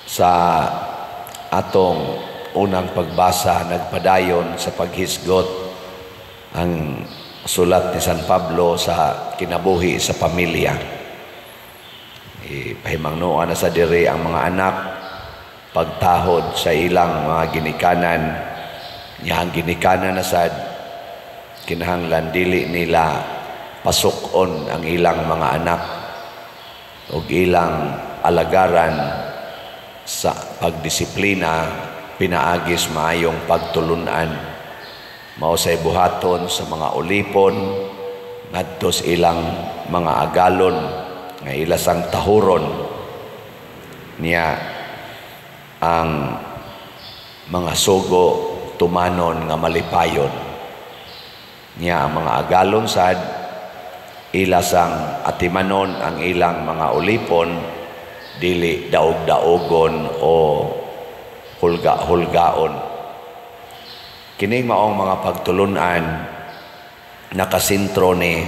sa atong unang pagbasa nagpadayon sa paghisgot ang sulat ni San Pablo sa kinabuhi sa pamilya. Ipahimangnoan na sa diri ang mga anak pagtahod sa ilang mga ginikanan. Yang ginikanan na sad kinahanglan dili nila pasukon ang ilang mga anak o ilang alagaran sa pagdisiplina, pinaagis maayong pagtulunan, mausay buhaton sa mga ulipon ngadto sa ilang mga agalon nga ilasang tahuron niya ang mga sugo tumanon nga malipayon niya ang mga agalon sad ilasang atimanon ang ilang mga ulipon dili daog-daogon o hulga-hulgaon. Kining maong mga pagtulunan nakasintro ni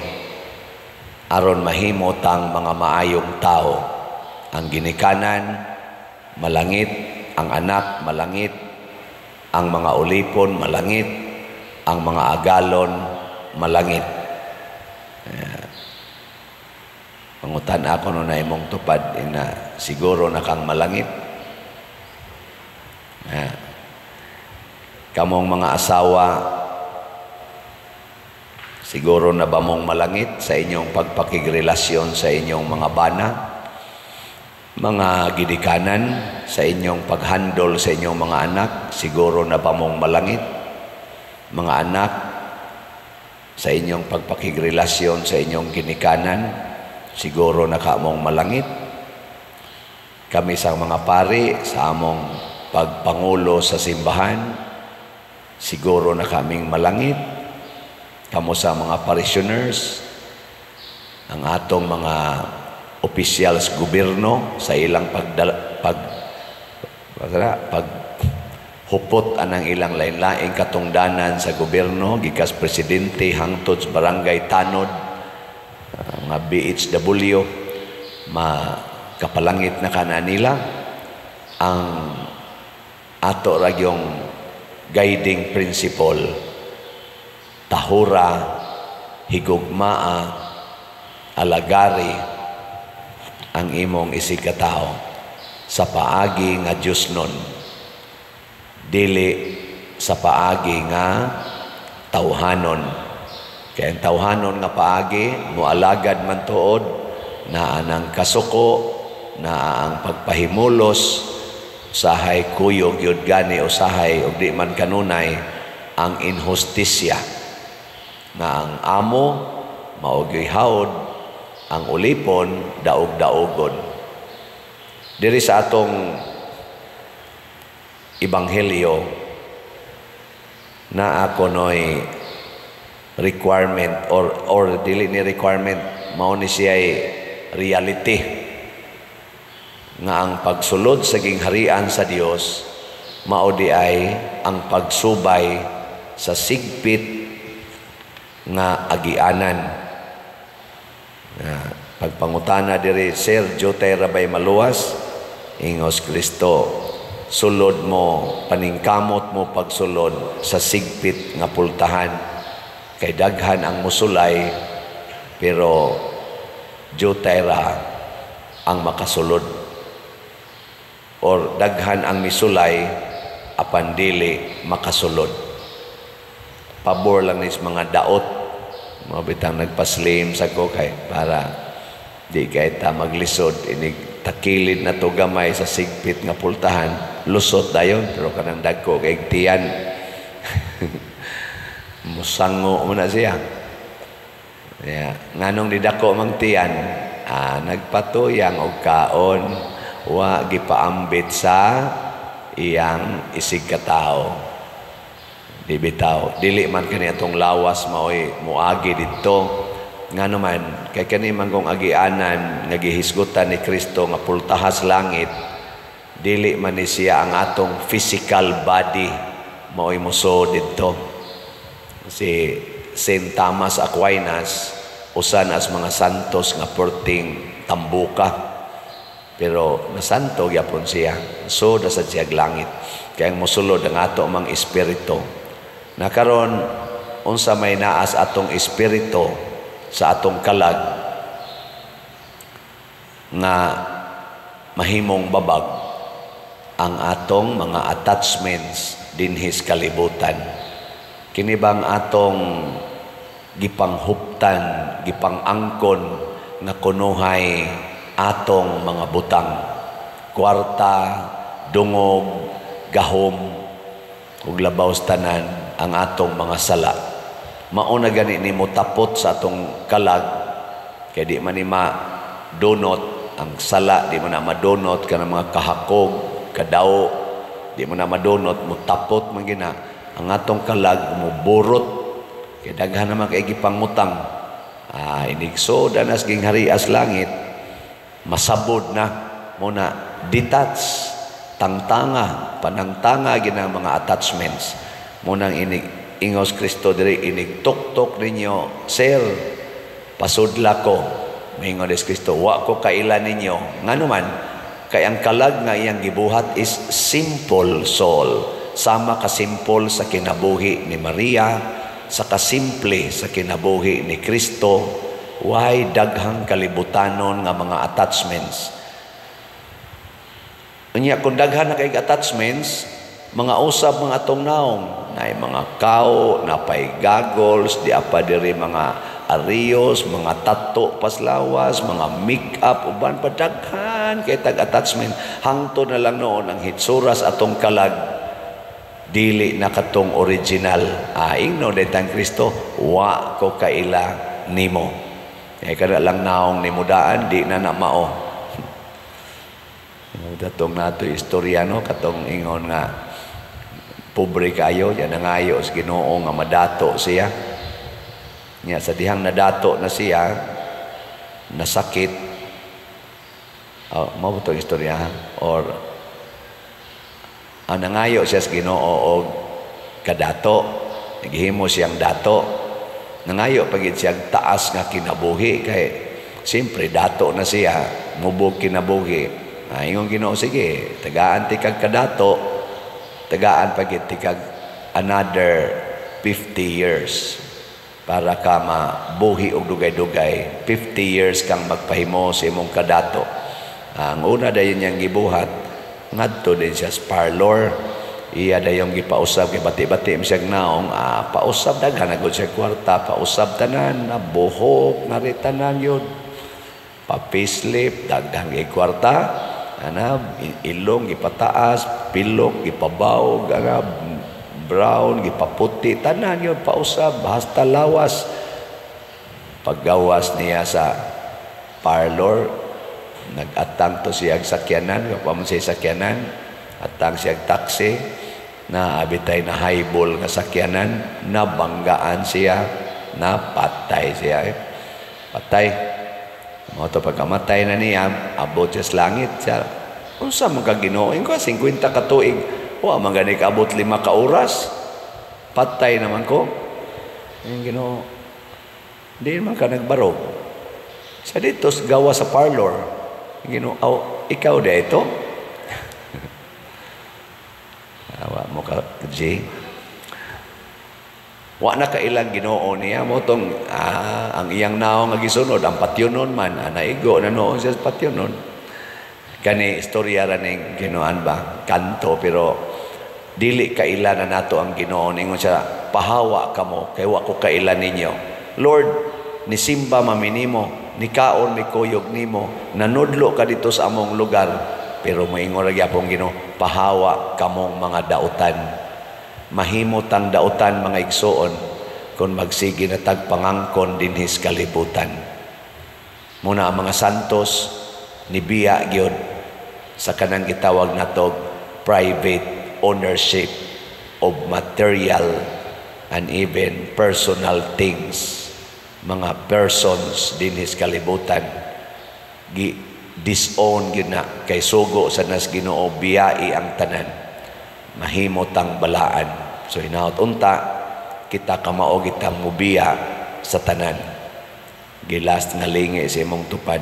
aron mahimo tang mga maayong tao. Ang ginikanan malangit, ang anak malangit, ang mga ulipon malangit, ang mga agalon malangit. Pangutan ako no na imong tupad na siguro na kang malangit. Kamong mga asawa siguro na ba mong malangit sa inyong pagpakigrelasyon sa inyong mga bana, mga gidikanan sa inyong paghandol sa inyong mga anak, siguro na ba mong malangit? Mga anak sa inyong pagpakigrelasyon sa inyong ginikanan, siguro na kamong malangit. Kami sa mga pari sa among pagpangulo sa simbahan, siguro na kaming malangit. Kamo sa mga parishioners, ang atong mga officials gobyerno sa ilang paghupot anang ilang lain-laing katungdanan sa gobyerno gikas presidente hangtod sa barangay tanod, mga BHW, makapalangit na kananila ang ato ragyong guiding principle, tahura, higugmaa, alagari ang imong isigkatao sa paagi nga Diosnon, dili sa paagi nga tawhanon. Kaya ang tawhanon nga paagi mualagad man tuod na anang kasuko, na ang pagpahimulos usahay kuyog yun gani, usahay og di man kanunay ang inhustisya, na ang amo maugyoy haod, ang ulipon daog-daogon. Diri sa atong ebanghelyo na ako noy requirement or dili ni requirement, mao ni siya reality nga ang pagsulod sa gingharian sa Dios mao di ay ang pagsubay sa sigpit nga agianan. Pagpangutana diri Sir Jotay Rabay Maluwas, ingos Kristo, sulod mo, paningkamot mo pagsulod sa sigpit nga pultahan. Kay daghan ang musulay, pero Jotay ra ang makasulod. Or daghan ang misulay, apan dili makasulod. Pabor lang nis mga daot, mga bitang nagpaslim sa ko kay para di kay ta maglisod, inig takilid na to gamay sa sigpit nga pultahan, lusot dayon, pero kanang dagko kay tiyan. Musango mo na siya. Nganong didako mang tiyan, nagpatuyang og kaon, wa gipaambit sa iyang isigkatao. Di bitaw, dili man kani atong lawas maoy muagi didto. Ngano man kay kani manggong agianan nga gihisgutan ni Kristo nga pultahas langit, dili man ni siya ang atong physical body maoy muso didto. Si Saint Thomas Aquinas usan as mga santos nga perting tambuka, pero nasanto gyapon siya. So sa siyag langit. Kaya mosulod ang ato mang espiritu. Na karon unsa may naas atong espiritu sa atong kalag nga mahimong babag ang atong mga attachments dinhis kalibutan. Kini bang atong gipanghuptan, gipangangkon nga kunuhay atong mga butang, kwarta, dungog, gahom, ug labaw sa tanan ang atong mga sala. Mao na gani nimo tapot sa atong kalag kay di man ni madonot ang sala, di man na madonot kanang mga kahakog, kadaw, di man na madonot mo tapot man gina ang atong kalag mo burot kay daghan naman kay gipangutang. Inigsoda nas ging harias langit, masabod na muna detach, tangtanga, panangtanga ginang mga attachments. Munang ingos Kristo diri inigtuktok ninyo, sir, pasudla ko. Mingon des Kristo, wa ko kailan ninyo. Nganuman, kay ang kalag nga iyang gibuhat is simple soul. Sama ka simple sa kinabuhi ni Maria, sa kasimple sa kinabuhi ni Kristo. Why daghang kalibutanon nga mga attachments. Unya kung daghan na kay attachments, mga usab mga atong naong, na mga kao, napay goggles, di apa diri mga arios, mga tattoo paslawas, mga make-up, uban pa daghan kay tag-attachment. Hangto na lang noon ang hitsuras atong kalag, dili na katong original. Ingno detang Kristo, wa ko kaila nimo. Kaya kada lang naong nimudaan, di na mao. Datong nato istorya no, katong ingon nga pobre kayo, yan nangayo sa Ginoo nga madato siya. Nya sa dihang nadato na siya, nasakit. Mao to istorya or nangayo siya sa Ginoo og kadato, naghimo siyang dato. Nangayo pagid siyang taas nga kinabuhi kay siyempre dato na siya, mubog kinabuhi. Ingon Ginoo, sige, tagaan ti kag kadato, tagaan pagit ti kag another 50 years para ka mabuhi og dugay-dugay. 50 years kang magpahimo sa imong kadato. Ang una dayon niyang gibuhat, ngadto din siya sa parlor. Iya dayong gipausab kay bati-bati siyang naong, pausab daghan agud siya kwarta, pausab tanan, nabuhok, naritanan yun. Papislip, daghang gi kwarta. Ilong gipataas, pilok gipabaw, brown gipaputi, tanan yun pausab hasta lawas. Paggawas niya sa parlor, nag-atang to siyang sakyanan, kapamon siya sakyanan, atang siyang taxi, na abitay na highball nga sakyanan, nabanggaan siya, napatay siya. Patay. Mo to pagkamatay na niya, abot siya sa langit siya. Unsa man ka Ginoo? Ko 50 ka tuig. Wa man gani ka abot 5 ka oras. Patay naman ko. Yung Ginoo, di man ka nagbarog. Sa dito gawa sa parlor. Ginoo, ikaw da ito? Wa mo ka G. Wa na kailang Ginoo niya mo tong ang iyang naong nga gisunod ang patyonon man naigo na noon siya sa patyonon. Kani istorya ra ning Ginoon ba kanto pero dili kailan na nato ang Ginoo ingon siya pahawa kamo kay wa ko kailan ninyo. Lord, ni simba maminimo, ni kaon mi kuyog nimo, nanudlo ka dito sa among lugar pero moingon ra gyapon Ginoo pahawa kamong mga dautan. Mahimot ang dautan mga igsoon kung magsige na tagpangangkon dinhis kalibutan. Muna ang mga santos nibiya gyud sa kanang gitawag natog private ownership of material and even personal things. Mga persons dinhis kalibutan disown gyud na kay sugo sa nas Ginoo biyai ang tanan. Mahimot ang balaan. So hinaut unta kita kamao kitang mubiya sa tanan. Gilas nga lingi sa imong tupad.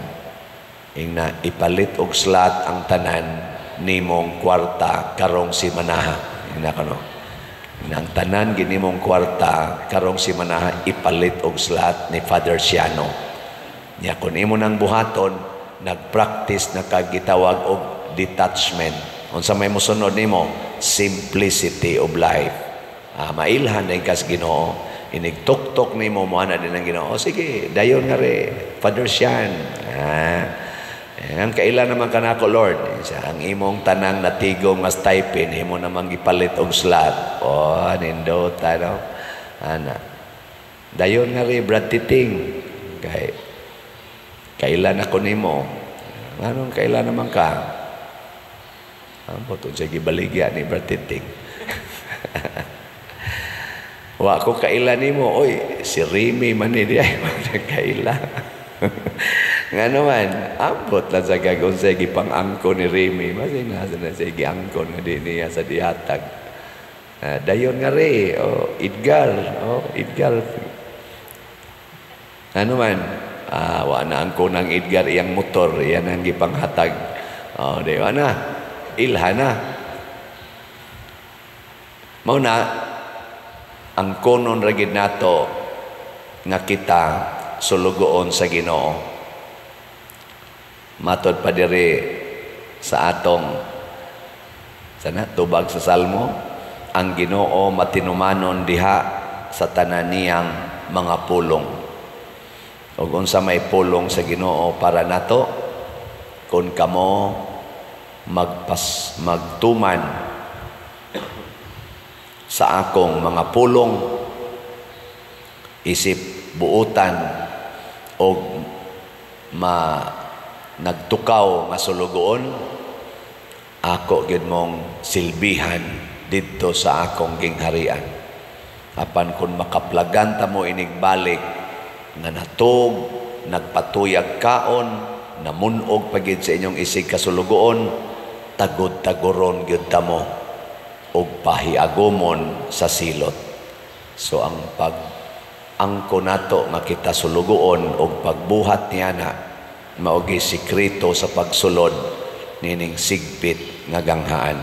ing na ipalit og slot ang tanan nimong kwarta karong simanaha. Ing na kano. Ang tanan ginimong kwarta karong simanaha ipalit og slot ni Father Siano. Nya kun imo nang buhaton, nagpractice na kagitawag og detachment. Unsa may mosunod nimo? Simplicity of life. Mailhan na kas Ginoo. Inigtuktok nimo mo ana din ang Ginoo. Sige, dayon nga re, Father Sian. Ang kailan naman ka na ako, Lord? Ang imong tanang natigong nga stipend, imo namang ipalit og slot. Nindot, ano? Ana. Dayon nga rin, Brad Titing. Kailan ako nimo? Anong kailan naman ka? Potong siya gibaligya ni Brad Titing. Wa ko kailan nimo. Oy, si Remy man ni diay. Kailan. Nga naman, ambot lang sa gagon sa gipang-angko ni Remy. Masin nasa na sa giangko na din niya sa dihatag. Dayon nga rin, Edgar. Edgar. Ano man, wa na angko ng Edgar, iyang motor, iyan ang gipanghatag. Dayon na, ilha na. Mauna, ang konon ragid nato nga kita sulugoon sa Ginoo. Matod pa diri sa atong tubag sa Salmo, ang Ginoo matinumanon diha sa tanan niyang mga pulong. Ug unsa may pulong sa Ginoo para nato, kun kamo magtuman sa akong mga pulong, isip buutan og nagtukaw nga sulugoon, ako gid mong silbihan didto sa akong gingharian. Apan kung makaplagan ta mo inigbalik nga natog, nagpatuyag kaon, namunog pagid sa inyong isig kasulugoon, tagod-tagoron gyud ta mo og pahiagomon sa silot. So ang angko nato nga kita sulugoon og pagbuhat niya na maogi sikreto sa pagsulod nining sigpit nga ganghaan.